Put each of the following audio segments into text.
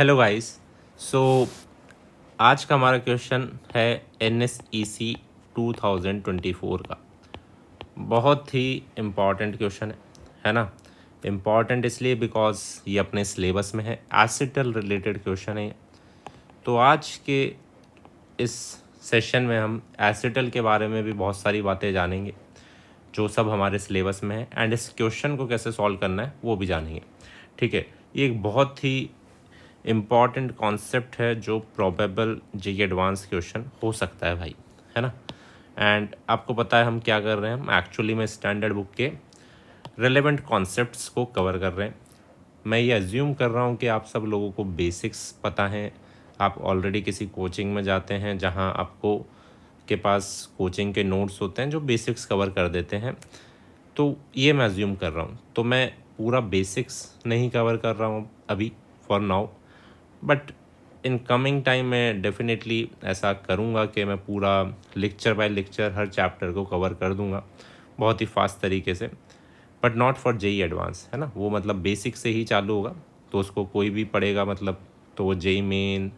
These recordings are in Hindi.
Hello guys. सो आज का हमारा क्वेश्चन है NSEC 2024 का। बहुत ही इम्पॉर्टेंट क्वेश्चन है ना। इम्पॉर्टेंट इसलिए बिकॉज ये अपने सिलेबस में है, एसिटल रिलेटेड क्वेश्चन है। तो आज के इस सेशन में हम एसिटल के बारे में भी बहुत सारी बातें जानेंगे जो सब हमारे सिलेबस में है, एंड इस क्वेश्चन को कैसे सॉल्व करना है वो भी जानेंगे। ठीक है, ये एक बहुत ही इम्पॉर्टेंट कॉन्सेप्ट है जो प्रोबेबल जेई एडवांस क्वेश्चन हो सकता है भाई, है ना। एंड आपको पता है हम क्या कर रहे हैं, हम एक्चुअली में स्टैंडर्ड बुक के रेलेवेंट कॉन्सेप्ट्स को कवर कर रहे हैं। मैं ये एज्यूम कर रहा हूँ कि आप सब लोगों को बेसिक्स पता हैं, आप ऑलरेडी किसी कोचिंग में जाते हैं जहाँ आपको के पास कोचिंग के नोट्स होते हैं जो बेसिक्स कवर कर देते हैं। तो ये मैं एज्यूम कर रहा हूँ, तो मैं पूरा बेसिक्स नहीं कवर कर रहा हूँ अभी for now, but in coming time मैं डेफिनेटली ऐसा करूँगा कि मैं पूरा लेक्चर बाय लेक्चर हर चैप्टर को कवर कर दूँगा बहुत ही फास्ट तरीके से। But not for JEE advance, है ना। वो मतलब बेसिक से ही चालू होगा, तो उसको कोई भी पढ़ेगा मतलब, तो वो JEE main,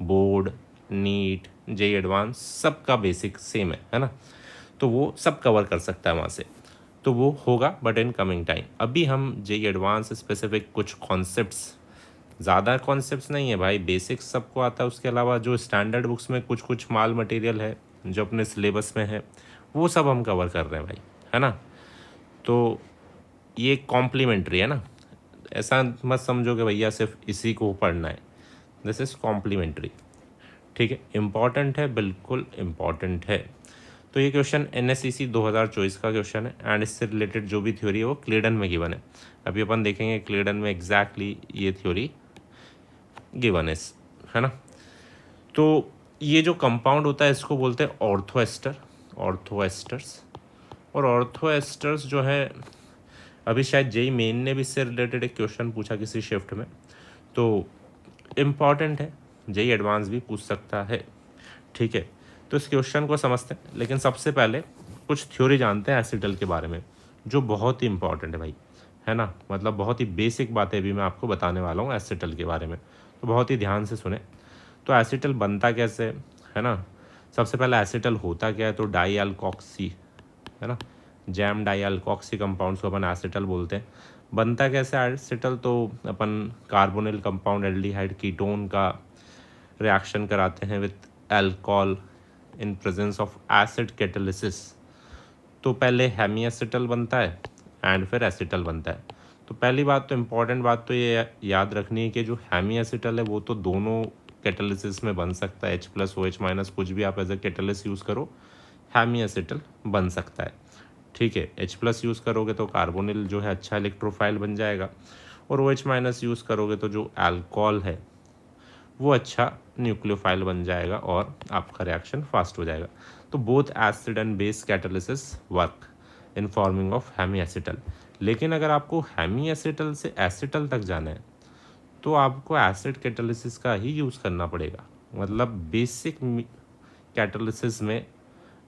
board, NEET, JEE advance सबका बेसिक सेम है ना। तो वो सब कवर कर सकता है वहाँ से, तो वो होगा बट इन कमिंग टाइम। अभी हम जेई एडवांस स्पेसिफिक कुछ कॉन्सेप्ट्स, ज़्यादा कॉन्सेप्ट्स नहीं है भाई, बेसिक्स सबको आता है। उसके अलावा जो स्टैंडर्ड बुक्स में कुछ कुछ माल मटेरियल है जो अपने सिलेबस में है वो सब हम कवर कर रहे हैं भाई, है ना। तो ये कॉम्प्लीमेंट्री है ना, ऐसा मत समझो कि भैया सिर्फ इसी को पढ़ना है। This is complementary. ठीक है, इम्पॉर्टेंट है, बिल्कुल इम्पॉर्टेंट है। तो ये क्वेश्चन NSEC 2024 का क्वेश्चन है, एंड इससे रिलेटेड जो भी थ्योरी है वो क्लेडन में गिवन है। अभी अपन देखेंगे क्लेडन में एग्जैक्टली ये थ्योरी गिवन है ना। तो ये जो कंपाउंड होता है इसको बोलते हैं ऑर्थोएस्टर्स। और ऑर्थोएस्टर्स जो है, अभी शायद जेई मेन ने भी इससे रिलेटेड एक क्वेश्चन पूछा किसी शिफ्ट में, तो इम्पॉर्टेंट है, जेई एडवांस भी पूछ सकता है। ठीक है, तो इस क्वेश्चन को समझते हैं, लेकिन सबसे पहले कुछ थ्योरी जानते हैं एसिटल के बारे में जो बहुत ही इंपॉर्टेंट है भाई, है ना। मतलब बहुत ही बेसिक बातें भी मैं आपको बताने वाला हूँ एसिटल के बारे में, तो बहुत ही ध्यान से सुने। तो एसिटल बनता कैसे है ना। सबसे पहले एसिटल होता क्या है, तो डाई अल्कोक्सी, है ना, जैम डाई अल्कोक्सी कंपाउंड्स को अपन एसिटल बोलते हैं। बनता कैसे एसिटल, तो अपन कार्बोनिल कंपाउंड एल्डिहाइड कीटोन का रिएक्शन कराते हैं with alcohol in presence of acid catalysis. तो पहले हेमी एसिटल बनता है एंड फिर एसिटल बनता है। तो पहली बात, तो इम्पॉर्टेंट बात तो ये याद रखनी है कि जो हेमी एसिटल है वो तो दोनों कैटालिसिस में बन सकता है, H+OH- कुछ भी आप एज ए कैटालिस्ट यूज़ करो, हेमी एसिटल बन सकता है। ठीक है, H+ यूज़ करोगे तो कार्बोनिल जो है अच्छा इलेक्ट्रोफाइल बन जाएगा, और OH- यूज़ करोगे तो जो अल्कोहल है वो अच्छा न्यूक्लियोफाइल बन जाएगा और आपका रिएक्शन फास्ट हो जाएगा। तो both acid and base catalysis work in forming of hemiacetal. लेकिन अगर आपको हेमी एसिटल से एसिटल तक जाना है तो आपको एसिड कैटालिसिस का ही यूज़ करना पड़ेगा। मतलब बेसिक कैटालिसिस में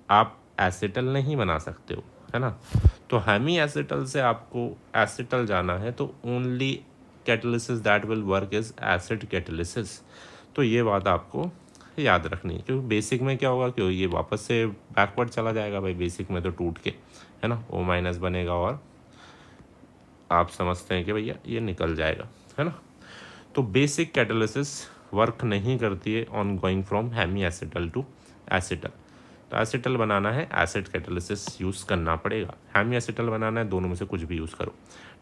आप एसिटल नहीं बना सकते हो, है ना। तो हेमी एसिटल से आपको एसिटल जाना है तो only catalysis that will work is acid catalysis. तो ये बात आपको याद रखनी है, क्योंकि बेसिक में क्या होगा, क्यों ये वापस से बैकवर्ड चला जाएगा भाई, बेसिक में तो टूट के, है ना, O- बनेगा और आप समझते हैं कि भैया ये निकल जाएगा, है ना। तो बेसिक कैटालिसिस वर्क नहीं करती है on going from hemiacetal to acetal. तो एसिटल बनाना है एसिड कैटालिसिस यूज़ करना पड़ेगा, हेमी एसिटल बनाना है दोनों में से कुछ भी यूज़ करो।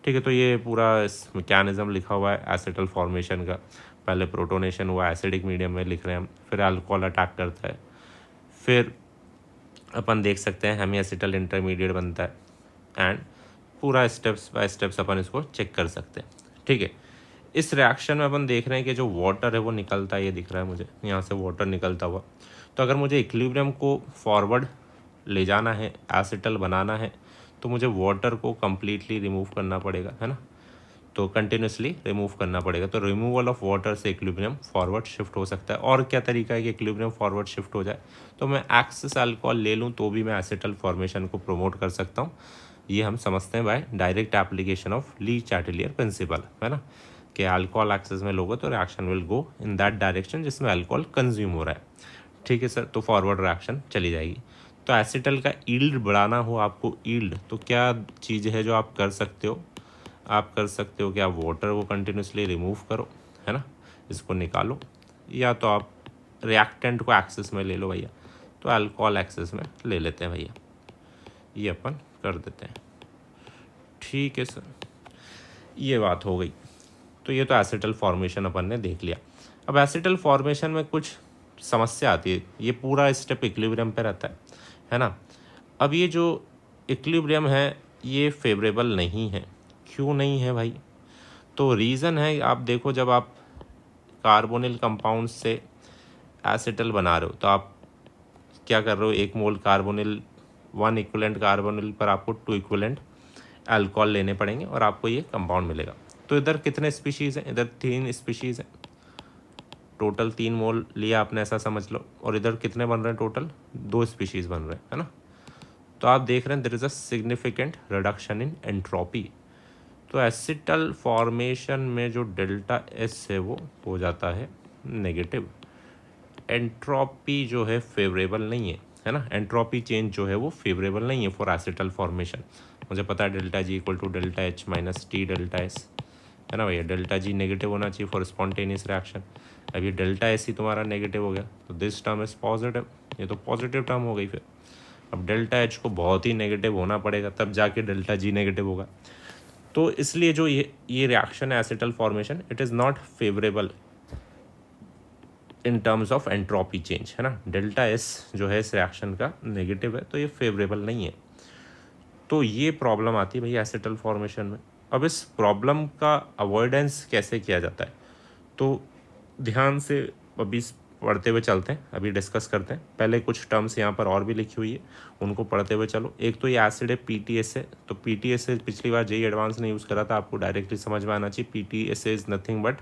ठीक है, तो ये पूरा इस मैकेनिज्म लिखा हुआ है एसिटल फॉर्मेशन का। पहले प्रोटोनेशन हुआ एसिडिक मीडियम में लिख रहे हैं हम, फिर अल्कोहल अटैक करता है, फिर अपन देख सकते हैं हेमी एसिटल इंटरमीडिएट बनता है, एंड पूरा स्टेप्स बाय स्टेप्स अपन इसको चेक कर सकते हैं। ठीक है, इस रिएक्शन में अपन देख रहे हैं कि जो वाटर है वो निकलता है, ये दिख रहा है मुझे यहाँ से वाटर निकलता हुआ। तो अगर मुझे इक्विलिब्रियम को फॉरवर्ड ले जाना है, एसिटल बनाना है, तो मुझे वाटर को कम्प्लीटली रिमूव करना पड़ेगा, है ना। तो कंटिन्यूसली रिमूव करना पड़ेगा। तो रिमूवल ऑफ वाटर से इक्विलिब्रियम फॉरवर्ड शिफ्ट हो सकता है। और क्या तरीका है कि इक्विलिब्रियम फॉरवर्ड शिफ्ट हो जाए, तो मैं एक्सेस अल्कोहल ले लूँ तो भी मैं एसिटल फॉर्मेशन को प्रमोट कर सकता हूँ। ये हम समझते हैं by direct application of Le Chatelier principle, है ना, कि अल्कोहल एक्सेस में लोगे तो reaction will go in that direction जिसमें अल्कोहल कंज्यूम हो रहा है। ठीक है सर, तो फॉरवर्ड रिएक्शन चली जाएगी। तो एसिटल का ईल्ड बढ़ाना हो आपको, ईल्ड, तो क्या चीज़ है जो आप कर सकते हो? आप कर सकते हो कि आप वाटर को कंटिन्यूसली रिमूव करो, है ना, इसको निकालो, या तो आप रिएक्टेंट को एक्सेस में ले लो भैया। तो अल्कोहल एक्सेस में ले लेते हैं भैया, ये अपन कर देते हैं। ठीक है सर, ये बात हो गई। तो ये तो एसिटल फॉर्मेशन अपन ने देख लिया। अब एसिटल फॉर्मेशन में कुछ समस्या आती है। ये पूरा स्टेप इक्विलिब्रियम पे रहता है ना। अब ये जो इक्विलिब्रियम है ये फेवरेबल नहीं है। क्यों नहीं है भाई? तो रीज़न है, आप देखो, जब आप कार्बोनिल कंपाउंड से एसिटल बना रहे हो तो आप क्या कर रहे हो, 1 मोल कार्बोनिल, 1 इक्विवेलेंट कार्बोनिल पर आपको 2 इक्विवेलेंट अल्कोहल लेने पड़ेंगे और आपको ये कंपाउंड मिलेगा। तो इधर कितने स्पीशीज़ हैं? इधर 3 स्पीशीज़ हैं, टोटल 3 मोल लिया आपने, ऐसा समझ लो। और इधर कितने बन रहे हैं? टोटल 2 स्पीशीज़ बन रहे हैं, है ना। तो आप देख रहे हैं there is a significant reduction in entropy. तो एसिटल फॉर्मेशन में जो डेल्टा एस है वो हो जाता है नेगेटिव। एंट्रोपी जो है फेवरेबल नहीं है ना। एंट्रोपी चेंज जो है वो फेवरेबल नहीं है फॉर एसिटल फॉर्मेशन। मुझे पता है delta G equal to delta H minus T delta S, है ना भैया। डेल्टा जी नेगेटिव होना चाहिए फॉर स्पॉन्टेनियस रिएक्शन। अब ये डेल्टा एस ही तुम्हारा नेगेटिव हो गया, तो दिस टर्म इज पॉजिटिव, ये तो पॉजिटिव टर्म हो गई फिर। अब डेल्टा एच को बहुत ही नेगेटिव होना पड़ेगा तब जाके डेल्टा जी नेगेटिव होगा। तो इसलिए जो ये रिएक्शन है acetal formation, it is not favourable in terms of entropy change, है ना। डेल्टा एस जो है इस रिएक्शन का नेगेटिव है, तो ये फेवरेबल नहीं है। तो ये प्रॉब्लम आती है भैया एसिटल फॉर्मेशन में। अब इस प्रॉब्लम का अवॉइडेंस कैसे किया जाता है, तो ध्यान से अभी पढ़ते हुए चलते हैं, अभी डिस्कस करते हैं। पहले कुछ टर्म्स यहाँ पर और भी लिखी हुई है, उनको पढ़ते हुए चलो। एक तो ये एसिड है PTSA। तो PTSA पिछली बार जेई एडवांस ने यूज़ करा था, आपको डायरेक्टली समझ में आना चाहिए। PTSA is nothing but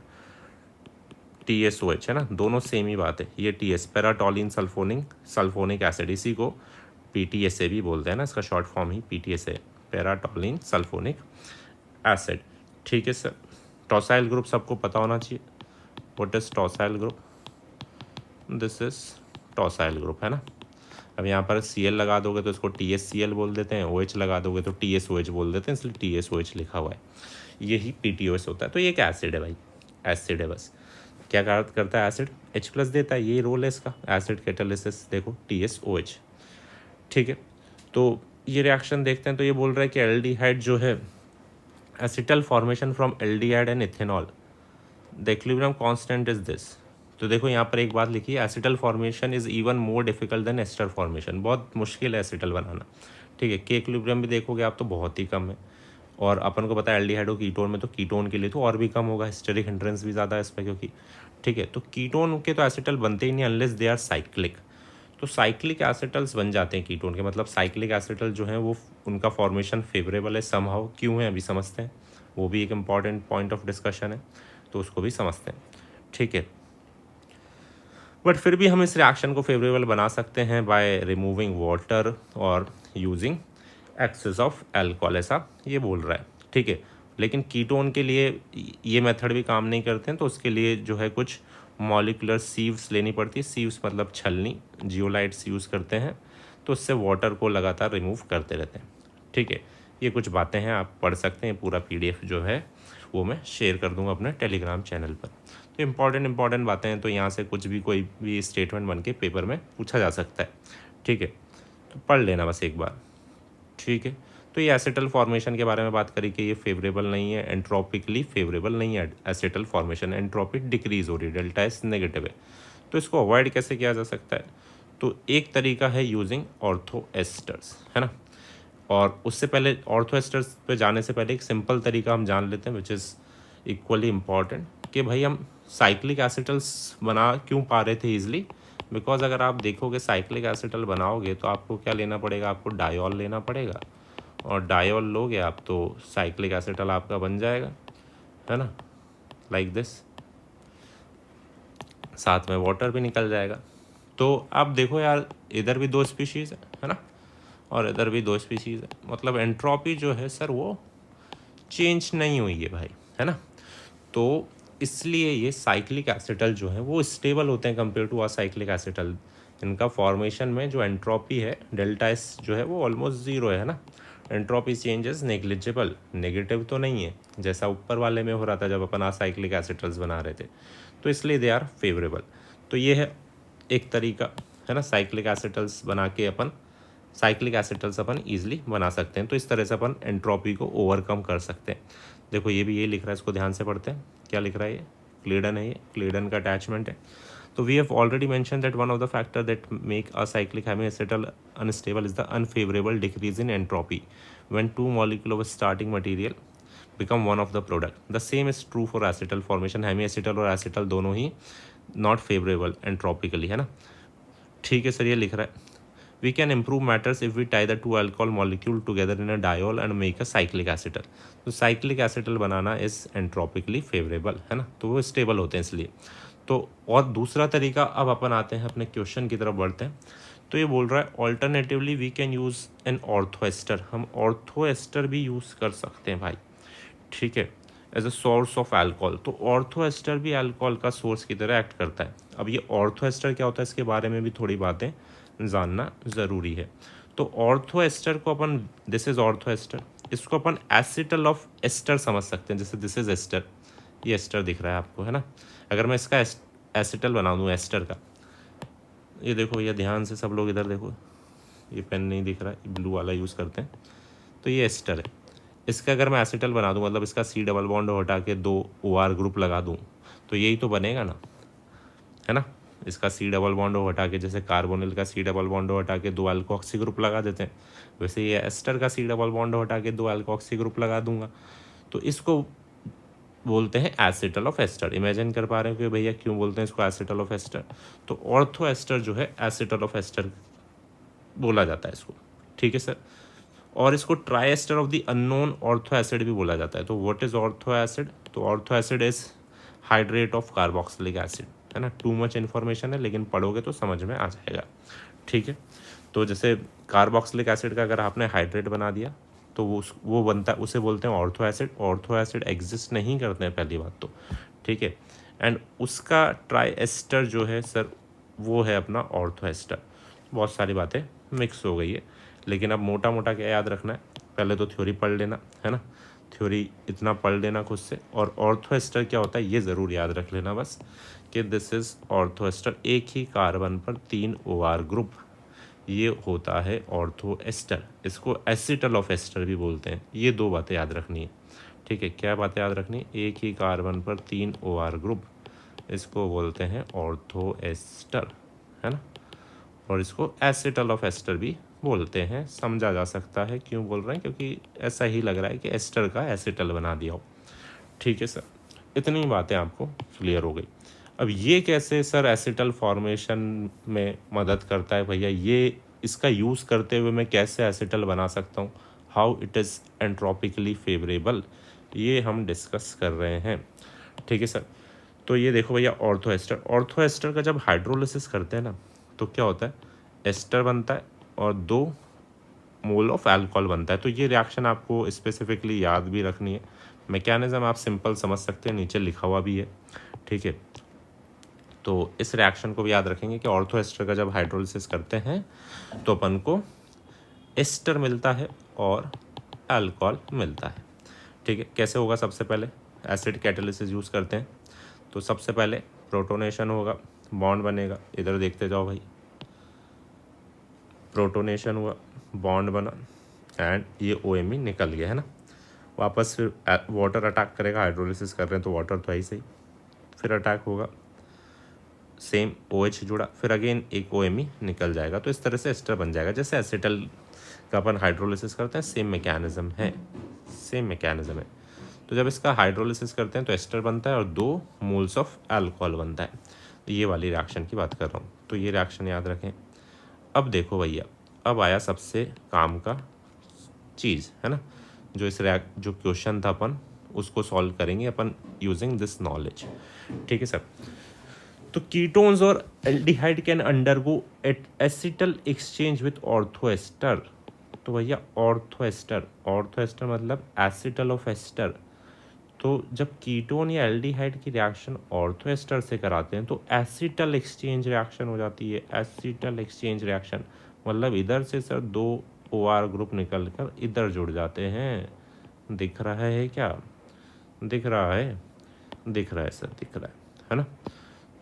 TSOH, है ना, दोनों सेम ही बात है। ये TS पैराटोलिन सल्फोनिक एसिड, इसी को PTSA भी बोलते हैं ना, इसका शॉर्ट फॉर्म ही PTSA, पैराटोलिन सल्फोनिक एसिड। ठीक है सर। टॉसाइल ग्रुप सबको पता होना चाहिए। What is tosyl group? This is tosyl group, है ना। अब यहाँ पर Cl लगा दोगे तो इसको TSCl बोल देते हैं, OH लगा दोगे तो TSOH बोल देते हैं, इसलिए TSOH लिखा हुआ है। यही PTOS होता है। तो ये एक एसिड है भाई, एसिड है बस। क्या करता है एसिड? H+ देता है, यही रोल है इसका। एसिड कैटालिसिस देखो TSOH। ठीक है, तो ये रिएक्शन देखते हैं। तो ये बोल रहा है कि एल्डिहाइड जो है, acetal formation from aldehyde and ethanol, the equilibrium constant is this. तो देखो यहाँ पर एक बात लिखी है, acetal formation is even more difficult than ester formation. बहुत मुश्किल है एसिटल बनाना। ठीक है, के इक्विलिब्रियम भी देखोगे आप तो बहुत ही कम है। और अपन को पता है एल्डिहाइड और कीटोन में, तो कीटोन के लिए तो और भी कम होगा, हिस्टेरिक हिंड्रेंस भी ज़्यादा है इस पर, क्योंकि ठीक है। तो कीटोन के तो एसिटल बनते ही नहीं अनलेस दे आर साइक्लिक। तो साइक्लिक एसिटल्स बन जाते हैं कीटोन के, मतलब साइक्लिक एसिटल जो है वो उनका फॉर्मेशन फेवरेबल है समहाउ। क्यों है अभी समझते हैं, वो भी एक इम्पॉर्टेंट पॉइंट ऑफ डिस्कशन है, तो उसको भी समझते हैं। ठीक है, बट फिर भी हम इस रिएक्शन को फेवरेबल बना सकते हैं बाय रिमूविंग वाटर और यूजिंग एक्सेस ऑफ अल्कोहल, ऐसा ये बोल रहा है। ठीक है, लेकिन कीटोन के लिए ये मेथड भी काम नहीं करते हैं, तो उसके लिए जो है कुछ मॉलिकुलर सीव्स लेनी पड़ती है। सीव्स मतलब छलनी, जियोलाइट्स यूज़ करते हैं, तो उससे वाटर को लगातार रिमूव करते रहते हैं। ठीक है, ये कुछ बातें हैं, आप पढ़ सकते हैं। पूरा PDF जो है वो मैं शेयर कर दूंगा अपने टेलीग्राम चैनल पर। तो इम्पॉर्टेंट बातें हैं, तो यहाँ से कुछ भी कोई भी स्टेटमेंट बन के पेपर में पूछा जा सकता है। ठीक है, तो पढ़ लेना बस एक बार। ठीक है, तो ये एसिटल फॉर्मेशन के बारे में बात करी कि ये फेवरेबल नहीं है, एंट्रोपिकली फेवरेबल नहीं है एसिटल फॉर्मेशन। एंट्रोपी डिक्रीज हो रही है, डेल्टा एस नेगेटिव है। तो इसको अवॉइड कैसे किया जा सकता है? तो एक तरीका है यूजिंग ऑर्थो एस्टर्स, है ना। और उससे पहले ऑर्थो एस्टर्स पे जाने से पहले एक सिंपल तरीका हम जान लेते हैं, विच इज़ इक्वली इम्पॉर्टेंट, कि भाई हम साइक्लिक एसिटल्स बना क्यों पा रहे थे ईजिली। बिकॉज अगर आप देखोगे साइक्लिक एसिटल बनाओगे तो आपको क्या लेना पड़ेगा, आपको डायोल लेना पड़ेगा, और डायोल लोगे आप तो साइक्लिक एसिटल आपका बन जाएगा, है ना, लाइक दिस। साथ में वाटर भी निकल जाएगा। तो आप देखो यार, इधर भी 2 स्पीशीज़ है ना, और इधर भी 2 स्पीशीज़ है, मतलब एंट्रोपी जो है सर वो चेंज नहीं हुई है भाई, है ना। तो इसलिए ये साइक्लिक एसिटल जो है वो स्टेबल होते हैं कंपेयर टू असाइक्लिक एसिटल। इनका फॉर्मेशन में जो एंट्रोपी है डेल्टा एस जो है वो ऑलमोस्ट ज़ीरो है ना। एंट्रोपी चेंजेस नेग्लिजिबल, नेगेटिव तो नहीं है जैसा ऊपर वाले में हो रहा था जब अपन असाइक्लिक एसिटल्स बना रहे थे, तो इसलिए दे आर फेवरेबल। तो ये है एक तरीका, है ना, साइक्लिक एसिटल्स बना के अपन साइक्लिक एसिटल्स अपन ईजिली बना सकते हैं। तो इस तरह से अपन एंट्रोपी को ओवरकम कर सकते हैं। देखो ये भी ये लिख रहा है, इसको ध्यान से पढ़ते हैं क्या लिख रहा है। ये क्लीडन है, ये क्लीडन का अटैचमेंट है। तो we have already mention that one of the factor that make a cyclic hemiacetal unstable is the unfavourable decrease in entropy when two molecule of starting material become one of the product. The same is true for acetal formation. Hemiacetal और एसिटल दोनों ही नॉट फेवरेबल एंट्रोपिकली, है ना। ठीक है सर, ये लिख रहा है we can improve matters if we tie the two alcohol molecule together in a diol and make a cyclic acetal। तो cyclic acetal banana is entropically favorable, है ना, तो वो स्टेबल होते हैं इसलिए। तो और दूसरा तरीका, अब अपन आते हैं अपने क्वेश्चन की तरफ बढ़ते हैं। तो ये बोल रहा है alternatively we can use an orthoester. हम ऑर्थोएस्टर भी यूज़ कर सकते हैं भाई, ठीक है, as a source of alcohol. तो ऑर्थोएस्टर भी अल्कोहल का सोर्स की तरह एक्ट करता है। अब ये ऑर्थोएस्टर क्या होता है इसके बारे में भी थोड़ी बातें जानना ज़रूरी है। तो ऑर्थोएस्टर को अपन, दिस इज ऑर्थोएस्टर, इसको अपन एसिटल ऑफ एस्टर समझ सकते हैं। जैसे दिस इज एस्टर, ये एस्टर दिख रहा है आपको, है ना। अगर मैं इसका एसिटल बना दूँ एस्टर का, ये देखो, ये ध्यान से सब लोग इधर देखो, ये पेन नहीं दिख रहा है, ब्लू वाला यूज़ करते हैं। तो ये एस्टर है, इसका अगर मैं एसिटल बना दूँ, मतलब इसका सी डबल बॉन्ड हटा के 2 OR ग्रुप लगा दूँ, तो यही तो बनेगा ना, है ना। इसका सी डबल बॉन्ड हटा के, जैसे कार्बोनिल का सी डबल बॉन्ड हटा के 2 अल्कोक्सी ग्रुप लगा देते हैं, वैसे ये एस्टर का सी डबल बॉन्ड हटा के 2 अल्कोक्सी ग्रुप लगा दूंगा। तो इसको बोलते हैं एसिटल ऑफ एस्टर। इमेजिन कर पा रहे हो कि भैया क्यों बोलते हैं इसको एसिटल ऑफ एस्टर। तो ऑर्थो एस्टर जो है एसिटल ऑफ एस्टर बोला जाता है इसको, ठीक है सर। और इसको triester of the unknown ortho acid भी बोला जाता है। तो व्हाट इज ऑर्थो एसिड? तो ortho acid is hydrate of carboxylic acid, है ना। टू मच इन्फॉर्मेशन है लेकिन पढ़ोगे तो समझ में आ जाएगा, ठीक है। तो जैसे कार्बोक्सिलिक एसिड का अगर आपने हाइड्रेट बना दिया तो वो बनता है, उसे बोलते हैं ortho acid. Ortho acid exist नहीं करते हैं पहली बात तो, ठीक है। एंड उसका ट्राई एस्टर जो है सर वो है अपना ऑर्थो एस्टर। बहुत सारी बातें मिक्स हो गई है, लेकिन अब मोटा मोटा क्या याद रखना है, पहले तो थ्योरी पढ़ लेना, है ना। थ्योरी इतना पढ़ लेना खुद से, और ऑर्थो एस्टर क्या होता है ये ज़रूर याद रख लेना बस, कि दिस इज ऑर्थो एस्टर। एक ही कार्बन पर 3 OR ग्रुप, ये होता है ऑर्थो एस्टर। इसको एसिटल ऑफ एस्टर भी बोलते हैं। ये 2 बातें याद रखनी है, ठीक है। क्या बातें याद रखनी है? एक ही कार्बन पर 3 OR ग्रुप, इसको बोलते हैं ऑर्थो एस्टर, है ना। और इसको एसिटल ऑफ एस्टर भी बोलते हैं। समझा जा सकता है क्यों बोल रहे हैं, क्योंकि ऐसा ही लग रहा है कि एस्टर का एसिटल बना दिया हो, ठीक है सर। इतनी बातें आपको क्लियर हो गई। अब ये कैसे सर एसिटल फॉर्मेशन में मदद करता है भैया, ये इसका यूज़ करते हुए मैं कैसे एसिटल बना सकता हूँ, how it is entropically favourable, ये हम डिस्कस कर रहे हैं, ठीक है सर। तो ये देखो भैया ऑर्थो एस्टर। ऑर्थो एस्टर का जब हाइड्रोलिसिस करते हैं ना तो क्या होता है, एस्टर बनता है और 2 मोल ऑफ अल्कोहल बनता है। तो ये रिएक्शन आपको स्पेसिफिकली याद भी रखनी है। मैकेनिज्म आप सिंपल समझ सकते हैं, नीचे लिखा हुआ भी है, ठीक है। तो इस रिएक्शन को भी याद रखेंगे कि ऑर्थो एस्टर का जब हाइड्रोलिसिस करते हैं तो अपन को एस्टर मिलता है और अल्कोहल मिलता है, ठीक है। कैसे होगा? सबसे पहले एसिड कैटालिसिस यूज़ करते हैं, तो सबसे पहले प्रोटोनेशन होगा, बॉन्ड बनेगा। इधर देखते जाओ भाई, प्रोटोनेशन हुआ, बॉन्ड बना, एंड ये OMe निकल गया, है ना। वापस फिर वाटर अटैक करेगा, हाइड्रोलिसिस कर रहे हैं तो वाटर तो है ही सही, फिर अटैक होगा, सेम OH जुड़ा, फिर अगेन एक OMe निकल जाएगा। तो इस तरह से एस्टर बन जाएगा। जैसे एसिटल का अपन हाइड्रोलिसिस करते हैं, सेम मैकेनिज्म है, सेम मैकेनिज्म है। तो जब इसका हाइड्रोलिसिस करते हैं तो एस्टर बनता है और 2 मोल्स ऑफ अल्कोहल बनता है। तो ये वाली रिएक्शन की बात कर रहा हूँ, तो ये रिएक्शन याद रखें। अब देखो भैया, अब आया सबसे काम का चीज़, है ना, जो जो क्वेश्चन था अपन उसको सॉल्व करेंगे अपन यूजिंग दिस नॉलेज, ठीक है सर। तो कीटोन्स और aldehyde can undergo at acetal exchange with ortho ester. तो भैया ऑर्थो एस्टर मतलब एसिटल ऑफ एस्टर, तो जब कीटोन या एल्डिहाइड की रिएक्शन ऑर्थो एस्टर से कराते हैं तो एसिटल एक्सचेंज रिएक्शन हो जाती है। एसिटल एक्सचेंज रिएक्शन मतलब इधर से सर 2 OR ग्रुप निकल कर इधर जुड़ जाते हैं। दिख रहा है क्या? दिख रहा है, दिख रहा है सर, दिख रहा है ना।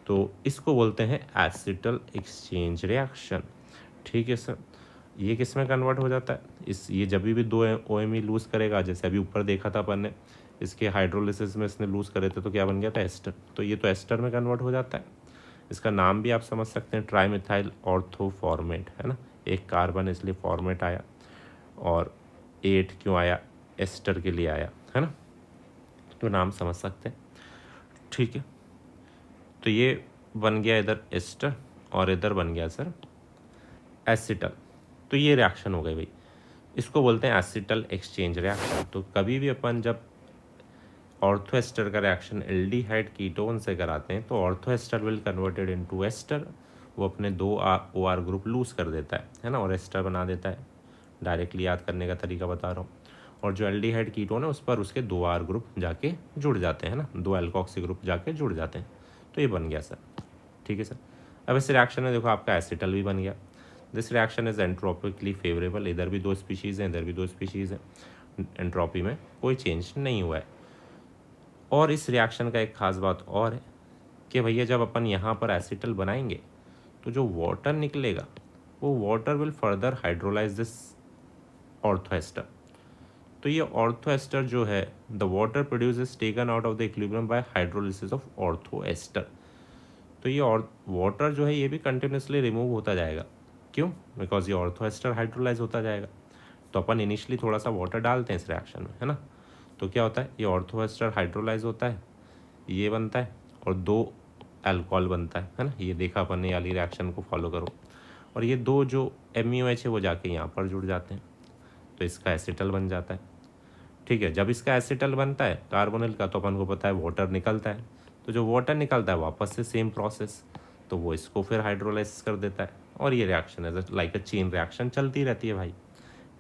तो इसको बोलते हैं एसिटल एक्सचेंज रिएक्शन। ठीक है सर। ये किस में कन्वर्ट हो जाता है? ये जब भी 2 OMe लूज़ करेगा, जैसे अभी ऊपर देखा था अपन ने, इसके हाइड्रोलिसिस में इसने लूज़ करे थे तो क्या बन गया था? एस्टर। तो ये तो एस्टर में कन्वर्ट हो जाता है। इसका नाम भी आप समझ सकते हैं, ट्राईमिथाइल ऑर्थोफॉर्मेट, है ना। एक कार्बन इसलिए फॉर्मेट आया, और 8 क्यों आया? एस्टर के लिए आया, है ना। तो नाम समझ सकते हैं। ठीक है, तो ये बन गया इधर एस्टर और इधर बन गया सर एसिटल। तो ये रिएक्शन हो गई भाई, इसको बोलते हैं एसिटल एक्सचेंज रिएक्शन। तो कभी भी अपन जब ऑर्थो एस्टर का रिएक्शन एल्डिहाइड कीटोन से कराते हैं तो ortho ester will converted into ester. वो अपने 2 OR ग्रुप लूज़ कर देता है ना, और एस्टर बना देता है। डायरेक्टली याद करने का तरीका बता रहा हूँ। और जो एल्डिहाइड कीटोन है उस पर उसके 2 R ग्रुप जाके जुड़ जाते हैं ना, 2 एल्कोक्सी ग्रुप जाके जुड़ जाते हैं। तो ये बन गया सर। ठीक है सर। अब इस रिएक्शन में देखो आपका एसिटल भी बन गया। This reaction is entropically favourable. इधर भी 2 स्पीशीज़ हैं, इधर भी 2 स्पीशीज़ हैं। एंट्रोपी में कोई चेंज नहीं हुआ है। और इस रिएक्शन का एक खास बात और है कि भैया जब अपन यहाँ पर एसिटल बनाएंगे तो जो वाटर निकलेगा वो water will further hydrolyse this ortho ester. तो ये ऑर्थो एस्टर जो है, the water produce is taken out of the equilibrium by hydrolysis of ortho ester. तो ये और वाटर जो है ये भी कंटिन्यूसली रिमूव होता जाएगा। क्यों? बिकॉज ये ऑर्थो एस्टर हाइड्रोलाइज होता जाएगा। तो अपन इनिशियली थोड़ा सा वाटर डालते हैं इस रिएक्शन में, है ना। तो क्या होता है, ये ऑर्थो एस्टर हाइड्रोलाइज होता है, ये बनता है, और 2 अल्कोहल बनता है ना। ये देखा अपन ने, ये वाली रिएक्शन को फॉलो करो। और ये 2 जो MUH है वो जाके यहाँ पर जुड़ जाते हैं, तो इसका एसिटल बन जाता है। ठीक है, जब इसका एसिटल बनता है कार्बोनिल का, तो अपन को पता है वाटर निकलता है। तो जो वाटर निकलता है वापस से सेम प्रोसेस, तो वो इसको फिर हाइड्रोलाइज कर देता है। और ये reaction as like a chain reaction चलती रहती है भाई,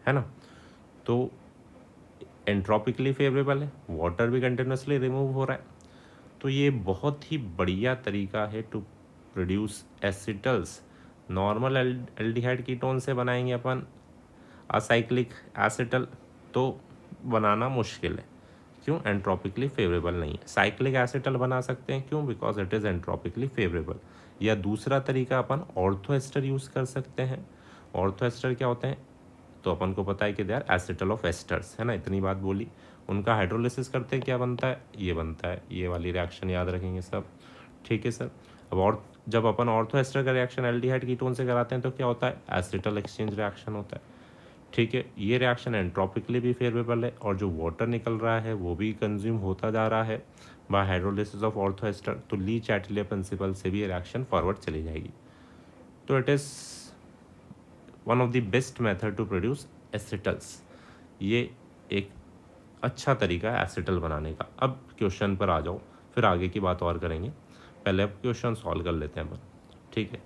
है ना। तो एंट्रोपिकली फेवरेबल है, वाटर भी कंटिन्यूसली रिमूव हो रहा है। तो ये बहुत ही बढ़िया तरीका है to produce acetals. Normal aldehyde ketone से बनाएंगे अपन असाइक्लिक एसिटल तो बनाना मुश्किल है। क्यों? एंट्रोपिकली फेवरेबल नहीं है। साइक्लिक एसिटल बना सकते हैं, क्यों? Because it is entropically favourable. या दूसरा तरीका अपन ऑर्थो एस्टर यूज़ कर सकते हैं। ऑर्थो एस्टर क्या होते हैं? तो अपन को पता है कि they are acetal of esters, है ना। इतनी बात बोली। उनका हाइड्रोलिसिस करते क्या बनता है? ये बनता है। ये वाली रिएक्शन याद रखेंगे सब। ठीक है सर। अब और जब अपन ऑर्थो एस्टर का रिएक्शन एल्डिहाइड कीटोन से कराते हैं तो क्या होता है? एसिटल एक्सचेंज रिएक्शन होता है। ठीक है, ये रिएक्शन एंट्रोपिकली भी फेवरेबल है, और जो वाटर निकल रहा है वो भी कंज्यूम होता जा रहा है by hydrolysis of ortho ester. तो ली चैटलियर प्रिंसिपल से भी रिएक्शन फॉरवर्ड चली जाएगी। तो it is one of the best method to produce acetals. ये एक अच्छा तरीका है एसिटल बनाने का। अब क्वेश्चन पर आ जाओ, फिर आगे की बात और करेंगे। पहले अब क्वेश्चन सॉल्व कर लेते हैं अपन। ठीक है,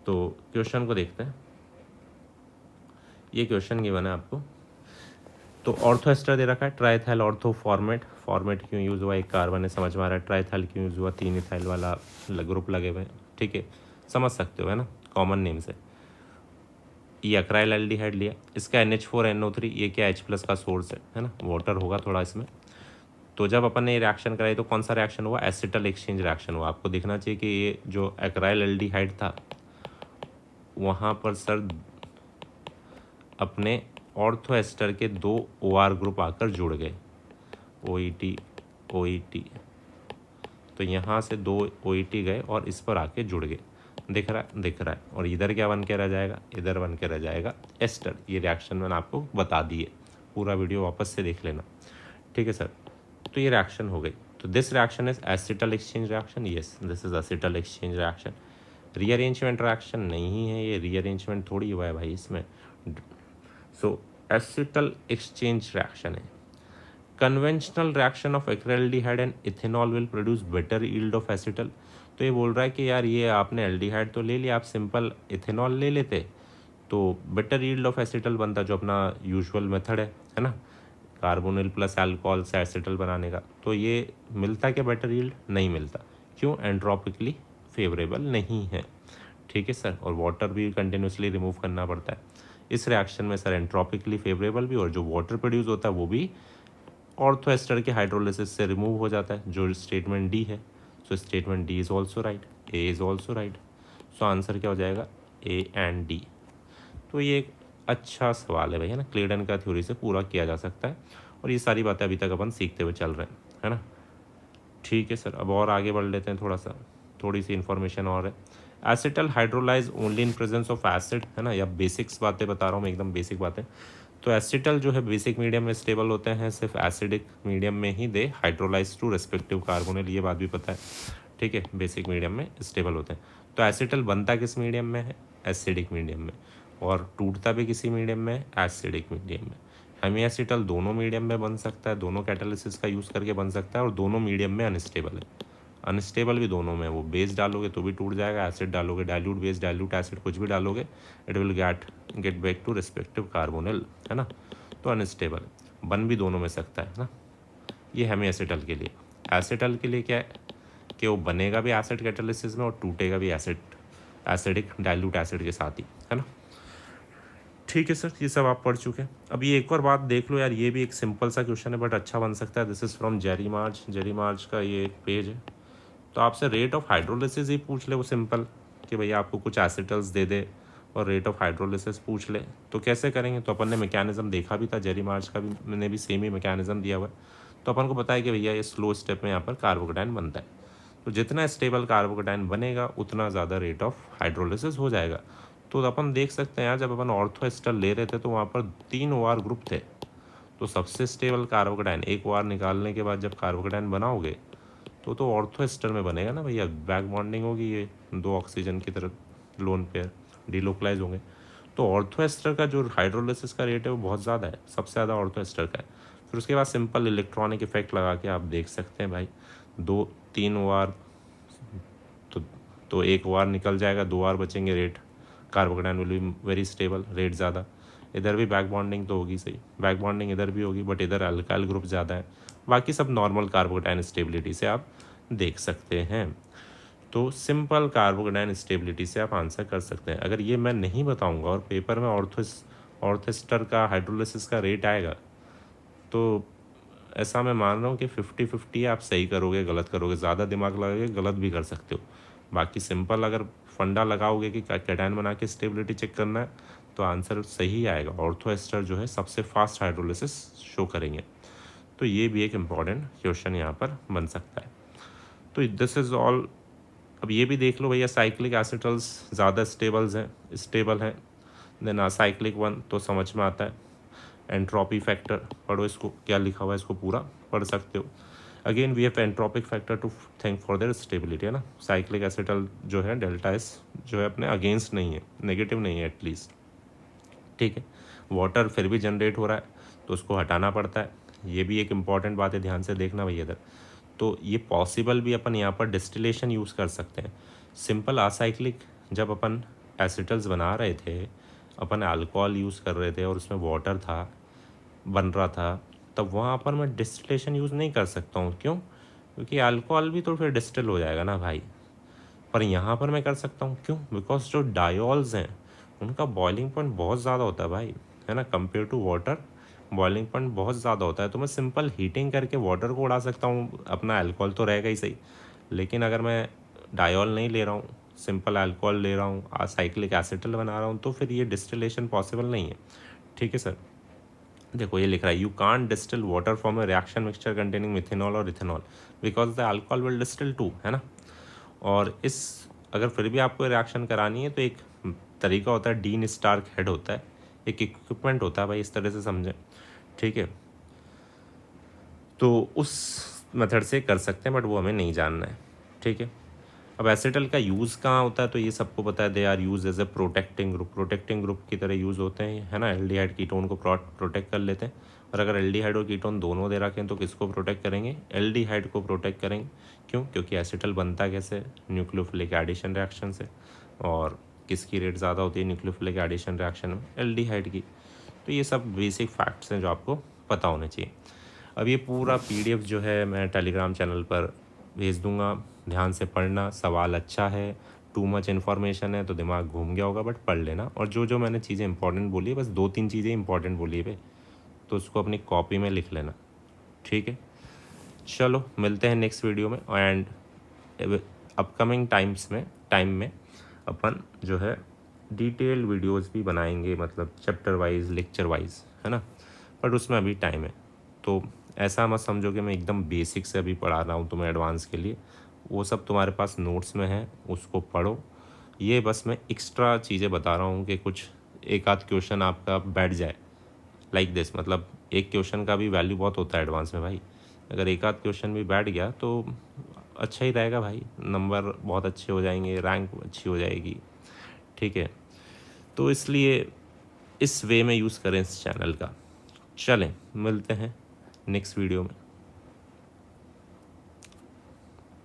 तो क्वेश्चन को देखते हैं। ये क्वेश्चन गिवन है आपको। तो ऑर्थो एस्टर दे रखा है, ट्राइथाइल ऑर्थो फॉर्मेट। फॉर्मेट क्यों यूज़ हुआ? एक कार्बन है, समझ में आ रहा है। ट्राइथाइल क्यों यूज़ हुआ? 3 इथाइल वाला ग्रुप लगे हुए हैं। ठीक है, समझ सकते हो, है ना, कॉमन नेम से। ये अक्राइल एल्डिहाइड लिया, इसका NH4NO3, ये क्या H+ का सोर्स है ना, वाटर होगा थोड़ा इसमें। तो जब अपन ने ये रिएक्शन कराई तो कौन सा रिएक्शन हुआ? एसिटल एक्सचेंज रिएक्शन हुआ। आपको दिखना चाहिए कि ये जो अक्राइल एल्डिहाइड था वहाँ पर सर अपने ऑर्थो एस्टर के 2 OR ग्रुप आकर जुड़ गए, OET OET। तो यहाँ से 2 OET गए और इस पर आके जुड़ गए। दिख रहा है? दिख रहा है। और इधर क्या बन के रह जाएगा? इधर बन के रह जाएगा एस्टर। ये रिएक्शन मैंने आपको बता दिए, पूरा वीडियो वापस से देख लेना। ठीक है सर। तो ये रिएक्शन हो गई। तो this reaction is acetal exchange reaction. Yes, this is acetal exchange reaction. Rearrangement reaction नहीं है ये, रीअरेंजमेंट थोड़ी हुआ है भाई इसमें। सो एसिटल एक्सचेंज रिएक्शन है। Conventional reaction of acrylaldehyde and ethanol will produce better yield of acetal. तो ये बोल रहा है कि यार ये आपने एल्डिहाइड तो ले लिया, आप सिंपल इथेनॉल ले लेते तो बेटर यील्ड ऑफ एसिटल बनता, जो अपना यूजुअल मेथड है ना। कार्बोनिल प्लस अल्कोहल से एसिटल बनाने का, तो ये मिलता क्या बेटर यील्ड? नहीं मिलता। क्यों? एंट्रोपिकली फेवरेबल नहीं है। ठीक है सर, और वाटर भी कंटिन्यूसली रिमूव करना पड़ता है। इस रिएक्शन में सर एंट्रोपिकली फेवरेबल भी, और जो वाटर प्रोड्यूस होता है वो भी ऑर्थो एस्टर के हाइड्रोलिसिस से रिमूव हो जाता है, जो स्टेटमेंट डी है। So statement D is also right, A is also right. So answer क्या हो जाएगा? A and D. तो ये एक अच्छा सवाल है भाई, है ना, क्लेडन का थ्योरी से पूरा किया जा सकता है, और ये सारी बातें अभी तक अपन सीखते हुए चल रहे हैं, है ना। ठीक है सर, अब और आगे बढ़ लेते हैं, थोड़ी सी इन्फॉर्मेशन और है। Acetal hydrolyse only in presence of acid, है ना, या बेसिक्स बातें बता रहा हूँ मैं, एकदम बेसिक बातें। तो एसिटल जो है बेसिक मीडियम में स्टेबल होते हैं, सिर्फ एसिडिक मीडियम में ही दे हाइड्रोलाइज टू रेस्पेक्टिव कार्बोनिल, ये बात भी पता है। ठीक है, बेसिक मीडियम में स्टेबल होते हैं। तो एसिटल बनता किस मीडियम में है? एसिडिक मीडियम में, और टूटता भी किसी मीडियम में है? एसिडिक मीडियम में। हेमी एसिटल दोनों मीडियम में बन सकता है, दोनों कैटालिसिस का यूज़ करके बन सकता है, और दोनों मीडियम में अनस्टेबल है। अनस्टेबल भी दोनों में, वो बेस डालोगे तो भी टूट जाएगा, एसिड डालोगे, डाइल्यूट बेस, डाइल्यूट एसिड, कुछ भी डालोगे, it will get back to respective carbonyl, है ना। तो अनस्टेबल बन भी दोनों में सकता है ना। ये हेमी एसिटल के लिए। एसिटल के लिए क्या है कि वो बनेगा भी एसिड कैटालिसिस में और टूटेगा भी एसिडिक डाइल्यूट एसिड के साथ ही, है ना। ठीक है सर, ये सब आप पढ़ चुके हैं। अब ये एक और बात देख लो यार, ये भी एक सिंपल सा क्वेश्चन है बट अच्छा बन सकता है। दिस इज़ फ्रॉम जेरी मार्च का ये एक पेज है। तो आपसे रेट ऑफ हाइड्रोलिसिस ही पूछ ले, वो सिंपल, कि भैया आपको कुछ एसिटल्स दे दे और रेट ऑफ हाइड्रोलिसिस पूछ ले, तो कैसे करेंगे? तो अपन ने मैकेनिज्म देखा भी था, जेरी मार्च का भी मैंने भी सेम ही मैकेनिज्म दिया हुआ है। तो अपन को पता है कि भैया ये स्लो स्टेप में यहाँ पर कार्बोकेटाइन बनता है, तो जितना स्टेबल कार्बोकेटाइन बनेगा उतना ज़्यादा रेट ऑफ हाइड्रोलिसिस हो जाएगा। तो अपन देख सकते हैं यार, जब अपन ऑर्थो एस्टर ले रहे थे तो वहाँ पर 3 OR ग्रुप थे, तो सबसे स्टेबल कार्बोकेटाइन, एक OR निकालने के बाद जब कार्बोकेटाइन बनाओगे तो ऑर्थो एस्टर में बनेगा ना भैया, बैक बॉन्डिंग होगी, ये 2 ऑक्सीजन की तरफ लोन पेयर डिलोकलाइज होंगे। तो ऑर्थो एस्टर का जो हाइड्रोलिसिस का रेट है वो बहुत ज़्यादा है, सबसे ज़्यादा ऑर्थो एस्टर का है। फिर उसके बाद सिंपल इलेक्ट्रॉनिक इफेक्ट लगा के आप देख सकते हैं भाई, 2-3 OR, तो 1 OR निकल जाएगा, 2 OR बचेंगे, rate carbocation will be very stable, rate ज़्यादा। इधर भी बैक बॉन्डिंग तो होगी, सही, बैक बॉन्डिंग इधर भी होगी, बट इधर अल्काइल ग्रुप ज़्यादा है। बाकी सब नॉर्मल कार्बोकेटाइन स्टेबिलिटी से आप देख सकते हैं। तो सिंपल कार्बोकेटाइन स्टेबिलिटी से आप आंसर कर सकते हैं। अगर ये मैं नहीं बताऊंगा और पेपर में ऑर्थोस्टर का हाइड्रोलिसिस का रेट आएगा, तो ऐसा मैं मान रहा हूँ कि 50-50 आप सही करोगे, गलत करोगे, ज़्यादा दिमाग लगाओगे गलत भी कर सकते हो। बाकी सिंपल अगर फंडा लगाओगे कि कैटायन बना के स्टेबिलिटी चेक करना है, तो आंसर सही आएगा। ऑर्थोएस्टर जो है सबसे फास्ट हाइड्रोलिसिस शो करेंगे। तो ये भी एक इम्पॉर्टेंट क्वेश्चन यहाँ पर बन सकता है। तो दिस इज़ ऑल। अब ये भी देख लो भैया, साइक्लिक एसिटल्स ज़्यादा स्टेबल हैं देन असाइक्लिक वन, तो समझ में आता है। एंट्रोपी फैक्टर पढ़ो, इसको क्या लिखा हुआ है इसको पूरा पढ़ सकते हो। Again we have entropic factor to think for their stability, है ना। साइक्लिक एसिटल जो है डेल्टा एस जो है अपने अगेंस्ट नहीं है, नेगेटिव नहीं है एटलीस्ट। ठीक है, वाटर फिर भी जनरेट हो रहा है तो उसको हटाना पड़ता है, ये भी एक इम्पॉर्टेंट बात है, ध्यान से देखना भैया इधर। तो ये पॉसिबल भी अपन यहाँ पर डिस्टिलेशन यूज़ कर सकते हैं। सिंपल असाइक्लिक जब अपन एसिटल्स बना रहे थे, अपन अल्कोहल यूज़ कर रहे थे और उसमें वाटर था बन रहा था, तब वहाँ पर मैं डिस्टिलेशन यूज़ नहीं कर सकता हूँ। क्यों? क्योंकि अल्कोहल भी तो फिर डिस्टिल हो जाएगा ना भाई। पर यहाँ पर मैं कर सकता हूँ, क्यों? बिकॉज जो डायोल्स हैं उनका बॉइलिंग पॉइंट बहुत ज़्यादा होता है भाई, है ना। Compare to water boiling point बहुत ज़्यादा होता है, तो मैं सिंपल हीटिंग करके वाटर को उड़ा सकता हूँ, अपना अल्कोहल तो रहेगा ही सही। लेकिन अगर मैं डायोल नहीं ले रहा हूँ, सिंपल अल्कोहल ले रहा हूँ, साइक्लिक एसिटल बना रहा हूँ, तो फिर ये डिस्टिलेशन पॉसिबल नहीं है। ठीक है सर, देखो ये लिख रहा है, you can't distil water from a reaction mixture containing methanol और ethanol because the alcohol will distil too, है ना। और इस अगर फिर भी आपको रिएक्शन करानी है तो एक तरीका होता है, डीन स्टार्क हेड होता है, एक इक्विपमेंट होता है भाई, इस तरह से समझें। ठीक है, तो उस मेथड से कर सकते हैं, बट वो हमें नहीं जानना है। ठीक है, अब एसिटल का यूज़ कहाँ होता है, तो ये सबको पता है, they are use as a protecting group की तरह यूज़ होते हैं, है ना। एल्डिहाइड कीटोन को प्रोटेक्ट कर लेते हैं, और अगर एल्डिहाइड और कीटोन दोनों दे रखें तो किसको प्रोटेक्ट करेंगे? एल्डिहाइड को प्रोटेक्ट करेंगे। क्यों? क्योंकि एसिटल बनता कैसे? न्यूक्लियोफिलिक एडिशन रिएक्शन से, और किसकी रेट ज़्यादा होती है न्यूक्लियोफिलिक एडिशन रिएक्शन में? एल्डिहाइड की। तो ये सब बेसिक फैक्ट्स हैं जो आपको पता होने चाहिए। अब ये पूरा PDF जो है मैं टेलीग्राम चैनल पर भेज दूंगा, ध्यान से पढ़ना। सवाल अच्छा है, टू मच इन्फॉर्मेशन है तो दिमाग घूम गया होगा, बट पढ़ लेना। और जो जो मैंने चीज़ें इंपॉर्टेंट बोली है, बस 2-3 चीज़ें इंपॉर्टेंट बोली है, तो उसको अपनी कॉपी में लिख लेना, ठीक है। चलो मिलते हैं नेक्स्ट वीडियो में। एंड अपकमिंग टाइम में अपन जो है डिटेल वीडियोस भी बनाएंगे, मतलब चैप्टर वाइज, लेक्चर वाइज, है ना। बट उसमें अभी टाइम है, तो ऐसा मत समझो कि मैं एकदम बेसिक से अभी पढ़ा रहा हूँ तुम्हें एडवांस के लिए। वो सब तुम्हारे पास नोट्स में है, उसको पढ़ो। ये बस मैं एक्स्ट्रा चीज़ें बता रहा हूँ कि कुछ एक आध क्वेश्चन आपका बैठ जाए लाइक दिस। मतलब एक क्वेश्चन का भी वैल्यू बहुत होता है एडवांस में भाई। अगर एक आध क्वेश्चन भी बैठ गया तो अच्छा ही रहेगा भाई, नंबर बहुत अच्छे हो जाएंगे, रैंक अच्छी हो जाएगी, ठीक है। तो इसलिए इस वे में यूज़ करें इस चैनल का। चलें मिलते हैं नेक्स्ट वीडियो में।